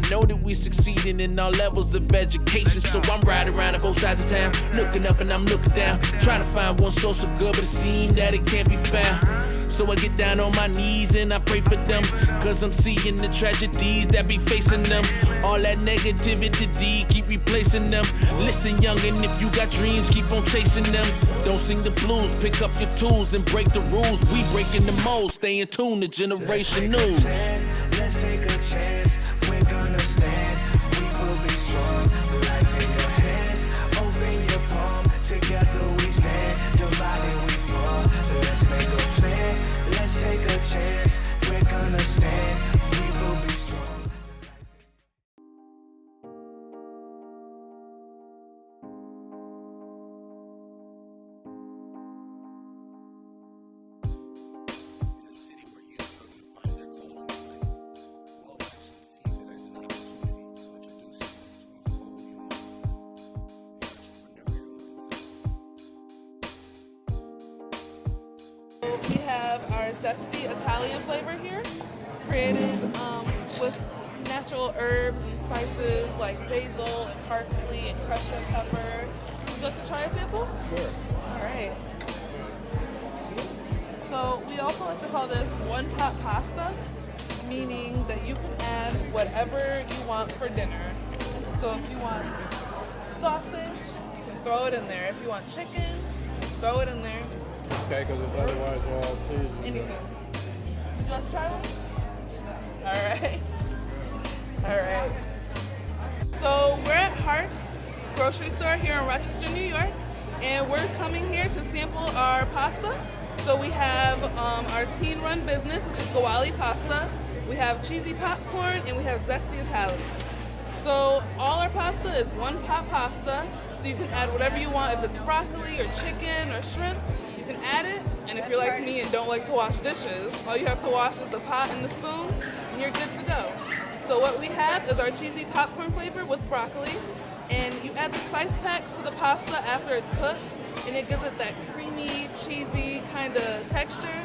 I know that we succeeding in all levels of education. So I'm riding around on both sides of town, looking up and I'm looking down, trying to find one source of good, but it seems that it can't be found. So I get down on my knees and I pray for them, cause I'm seeing the tragedies that be facing them. All that negativity, keep replacing them. Listen, youngin', if you got dreams, keep on chasing them. Don't sing the blues, pick up your tools and break the rules. We breaking the mold, stay in tune to Generation News. Let's take a chance, we're gonna stand. We will be strong, life in your hands. Open your palm, together we stand. Divided we fall, let's make a plan. Let's take a chance, we're gonna stand. We will be strong. In a city where youth struggle to find their calling in life, WellVentions sees it as an opportunity to introduce youth to a whole new mindset, the entrepreneurial mindset. We have our zesty Italian flavor here, created with natural herbs and spices like basil and parsley and crushed red pepper. Would you like to try a sample? Sure. All right. So we also like to call this one-pot pasta, meaning that you can add whatever you want for dinner. So if you want sausage, you can throw it in there. If you want chicken, just throw it in there. Okay, because otherwise they're all seasoned. Anything. Would you like to try one? All right. So we're at Hart's grocery store here in Rochester, New York, and we're coming here to sample our pasta. So we have our teen-run business, which is Gawali pasta. We have cheesy popcorn, and we have zesty Italian. So all our pasta is one-pot pasta, so you can add whatever you want. If it's broccoli or chicken or shrimp, you can add it. And if you're like me and don't like to wash dishes, all you have to wash is the pot and the spoon, and you're good to go. So what we have is our cheesy popcorn flavor with broccoli, and you add the spice packs to the pasta after it's cooked, and it gives it that creamy, cheesy kind of texture,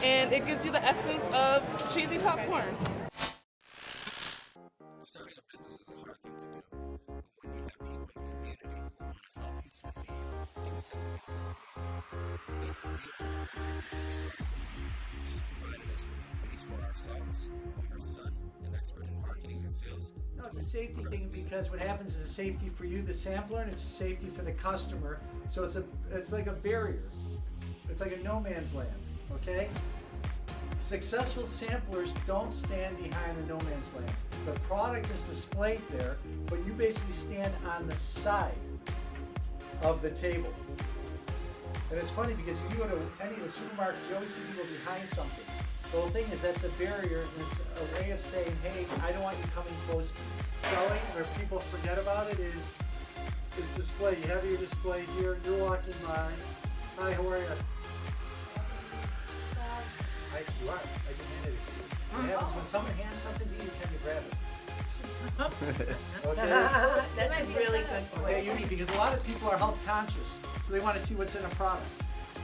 and it gives you the essence of cheesy popcorn. Starting a business is a hard thing to do, but when you have people in the community who want to help you succeed, things tend to be easy. We had some leaders besides community. She provided us with a base for ourselves, while her son, an expert in marketing and sales. No, it's a safety thing because what happens is a safety for you, the sampler, and it's a safety for the customer. So it's like a barrier. It's like a no man's land, okay? Successful samplers don't stand behind a no man's land. The product is displayed there, but you basically stand on the side of the table. And it's funny because you go to any of the supermarkets, you always see people behind something. The whole thing is that's a barrier, and it's a way of saying, hey, I don't want you coming close to me. Selling, where people forget about it, is display. You have your display here, you're walking by. Hi, how are you? You are. I just handed it to you. What happens when someone hands something to you, you tend to grab it. Okay? That's really good for Okay, unique, because a lot of people are health conscious, so they want to see what's in a product.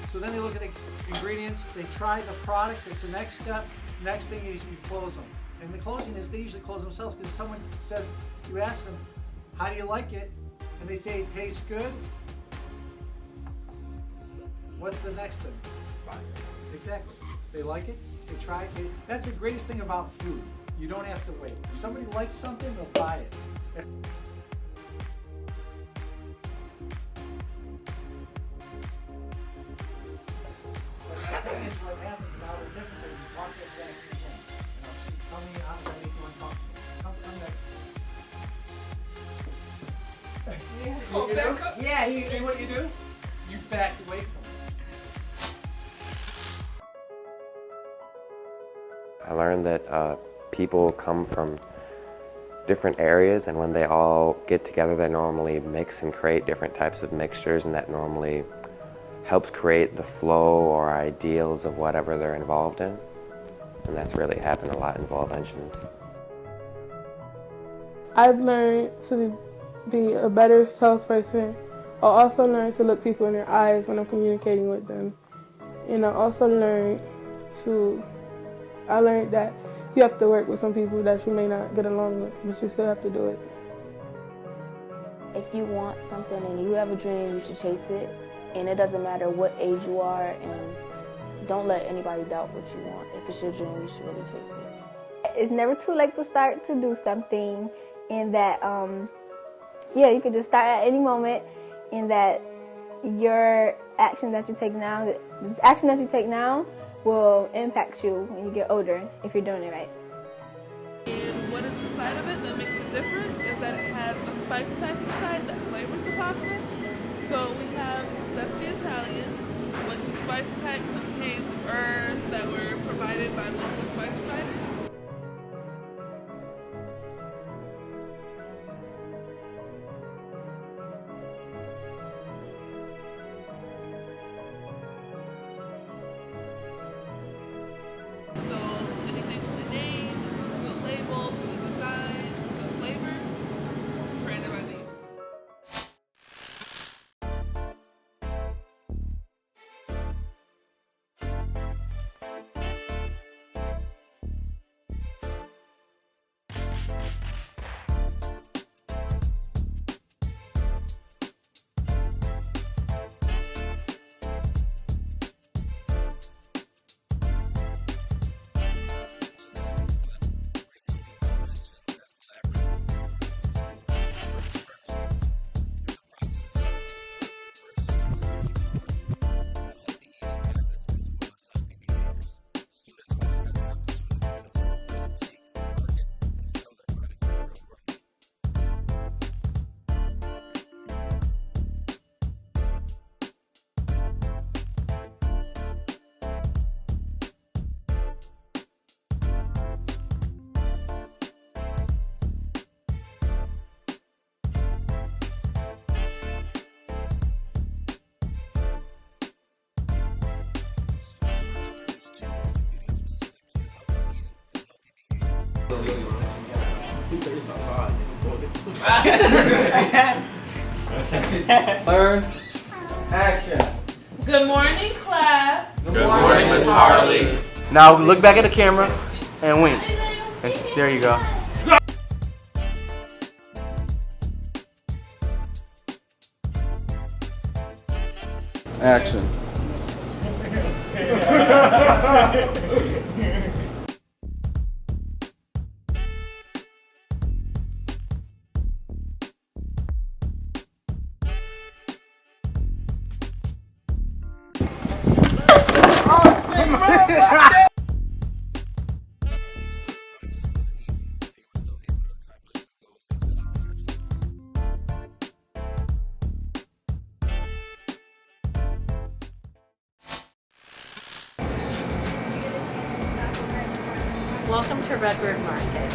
So then they look at the ingredients, they try the product, that's the next step. Next thing is you close them. And the closing is they usually close themselves because someone says, you ask them, how do you like it? And they say it tastes good. What's the next thing? Buy it. Exactly. They like it, they try it. That's the greatest thing about food. You don't have to wait. If somebody likes something, they'll buy it. The thing is, what happens now, the different things, you walk that back again. And I'll see, tell me how to make one talk. Come next. See what you do? Yeah, See what you do? You back away from it. I learned that people come from different areas, and when they all get together, they normally mix and create different types of mixtures, and that normally helps create the flow or ideals of whatever they're involved in. And that's really happened a lot in WellVentions. I've learned to be a better salesperson. I also learned to look people in their eyes when I'm communicating with them. And I also learned that you have to work with some people that you may not get along with, but you still have to do it. If you want something and you have a dream, you should chase it. And it doesn't matter what age you are, and don't let anybody doubt what you want. If it's your dream, you should really chase it. It's never too late to start to do something, and that, you could just start at any moment, and that your action that you take now, the action that you take now will impact you when you get older if you're doing it right. And what is inside of it that makes it different is that it has a spice pack inside that flavors the pasta. So we have Zesty Italian, which the spice pack contains herbs that were provided by local spice providers. So anything from the name, to the label, to the design, to the flavors, created by me. Learn. Action. Good morning, class. Good morning, Miss Harley. Now look back at the camera and wink. And there you go. Action. Welcome to Redbird Market.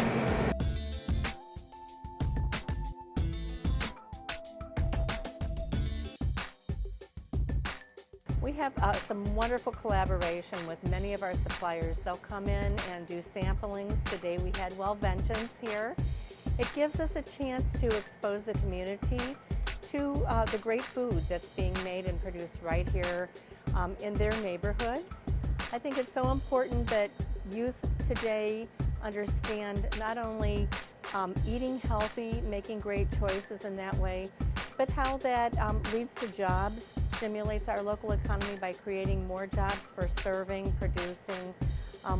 We have some wonderful collaboration with many of our suppliers. They'll come in and do samplings. Today we had WellVentions here. It gives us a chance to expose the community to the great food that's being made and produced right here in their neighborhoods. I think it's so important that youth today understand not only eating healthy, making great choices in that way, but how that leads to jobs, stimulates our local economy by creating more jobs for serving, producing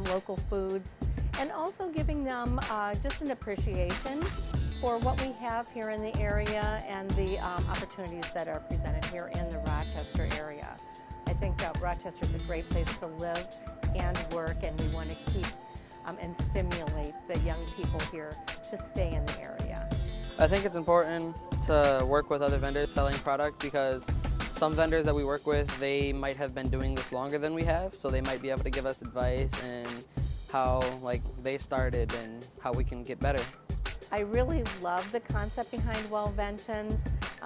local foods, and also giving them just an appreciation for what we have here in the area and the opportunities that are presented here in the Rochester area. I think Rochester's a great place to live and work, and we want to keep and stimulate the young people here to stay in the area. I think it's important to work with other vendors selling product, because some vendors that we work with, they might have been doing this longer than we have, so they might be able to give us advice and how they started and how we can get better. I really love the concept behind WellVentions.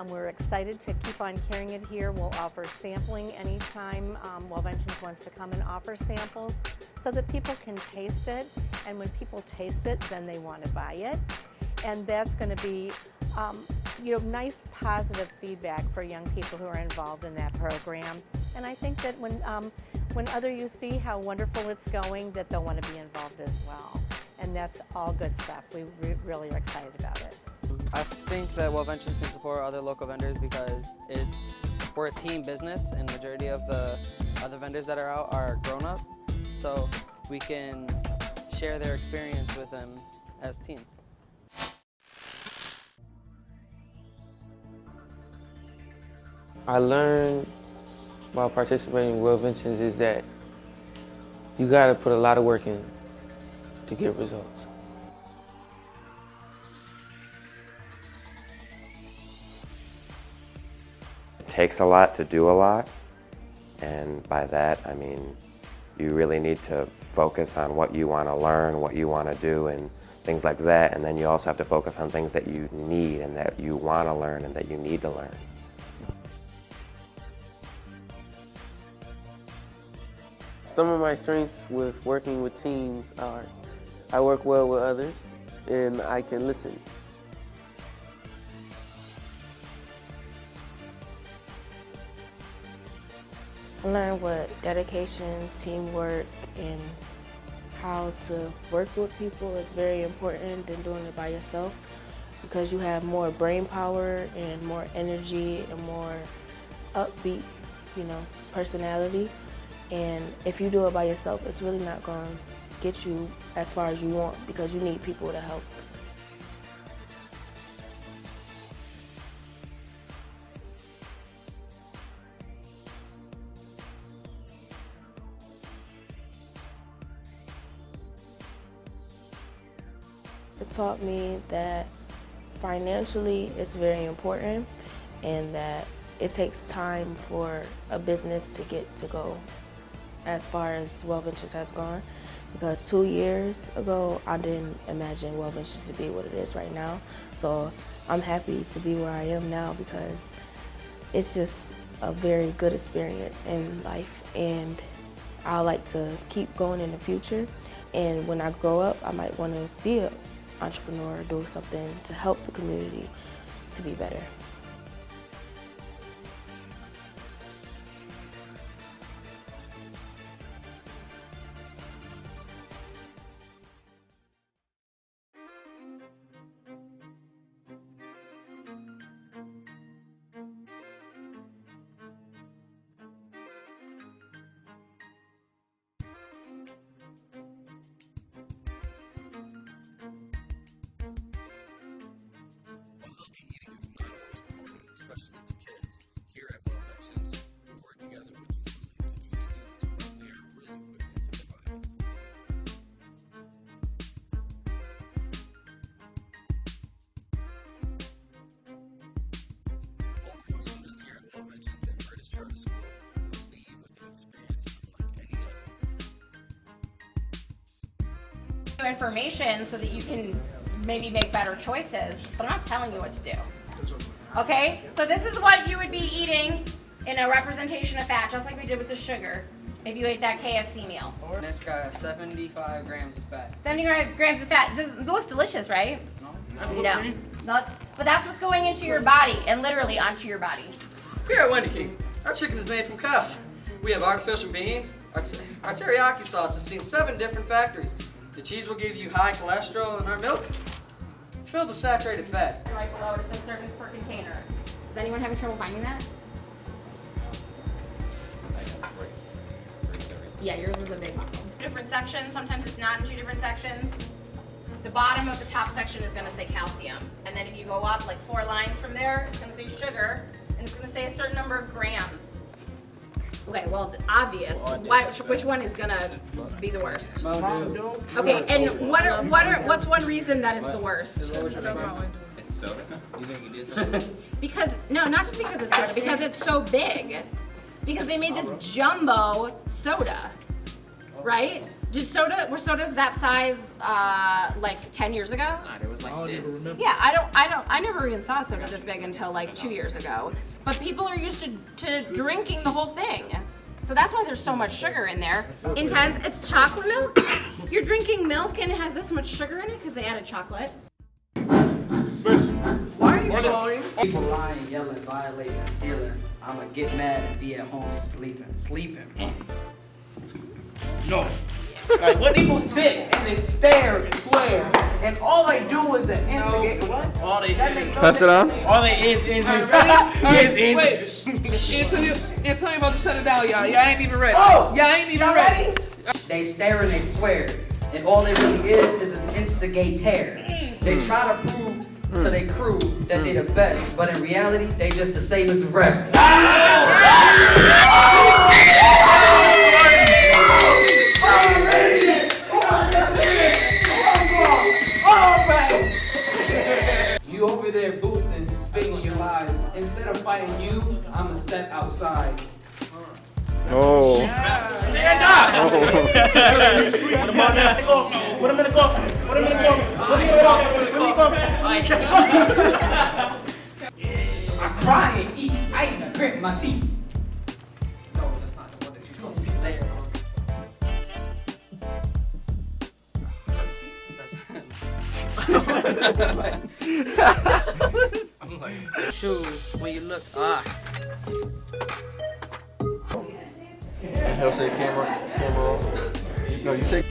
We're excited to keep on carrying it here. We'll offer sampling anytime WellVentions wants to come and offer samples so that people can taste it. And when people taste it, then they want to buy it. And that's going to be nice positive feedback for young people who are involved in that program. And I think that when other youth see how wonderful it's going, that they'll want to be involved as well. and that's all good stuff. We really are excited about it. I think that WellVentions can support other local vendors because we're a team business, and the majority of the other vendors that are out are grown up, so we can share their experience with them as teens. I learned while participating in WellVentions is that you gotta put a lot of work in to get results. It takes a lot to do a lot, and by that I mean you really need to focus on what you want to learn, what you want to do, and things like that, and then you also have to focus on things that you need and that you want to learn and that you need to learn. Some of my strengths with working with teams are I work well with others and I can listen. I learned what dedication, teamwork, and how to work with people is very important than doing it by yourself, because you have more brain power and more energy and more upbeat, personality. And if you do it by yourself, it's really not going to get you as far as you want, because you need people to help. It taught me that financially it's very important, and that it takes time for a business to get to go as far as WellVentions has gone. Because 2 years ago, I didn't imagine WellVentions to be what it is right now. So I'm happy to be where I am now, because it's just a very good experience in life, and I like to keep going in the future. And when I grow up, I might want to be an entrepreneur, do something to help the community to be better. Healthy eating is not always promoted, especially to kids. Here at WellVentions, we work together with Foodly to teach students what they are really putting into their bodies. All students here at WellVentions and Curtis Charter School will leave with an experience unlike any other. Information so that you can maybe make better choices, but I'm not telling you what to do. Okay? So this is what you would be eating in a representation of fat, just like we did with the sugar, if you ate that KFC meal. And it's got 75 grams of fat. 75 grams of fat. It looks delicious, right? No. But that's what's going into your body, and literally onto your body. Here at Wendy King, our chicken is made from cows. We have artificial beans. Our teriyaki sauce has seen 7 different factories. The cheese will give you high cholesterol, and our milk, it's filled with saturated fat. Right below it says servings per container. Is anyone having trouble finding that? Yeah, yours is a big bottle. Different sections, sometimes it's not in 2 different sections. The bottom of the top section is gonna say calcium. And then if you go up like 4 lines from there, it's gonna say sugar, and it's gonna say a certain number of grams. Okay, well, obvious. Which one is gonna be the worst? Okay, and what's one reason that it's the worst? It's soda? You think it is soda? Because, no, not just because it's soda, because it's so big. Because they made this jumbo soda, right? Were sodas that size like 10 years ago? It was like this. Yeah, I never even saw soda this big until like 2 years ago. But people are used to drinking the whole thing. So that's why there's so much sugar in there. Intense, it's chocolate milk. You're drinking milk and it has this much sugar in it because they added chocolate. Why are you blowing? People lying, yelling, violating, and stealing. I'ma get mad and be at home sleeping. No. Like when people sit and they stare and swear, and all they do is instigate. What? All they Pass it on. All they is Alright, wait. Antonio about to shut it down, y'all. Y'all ain't even ready. Oh, y'all ain't even ready. They stare and they swear, and all they really is an instigator. They try to prove to their crew that they the best, but in reality, they just the same as the rest. You over there boosting, spitting your lies. Instead of fighting you, I'ma step outside. Oh. Stand up! Put him on that. Put him in the car. Put him in the car. Put him in the car. I cry and eat. I even grit my teeth. No, that's not the one that you're supposed to be saying. I'm like, shoes when you look He'll say camera on. No, you say.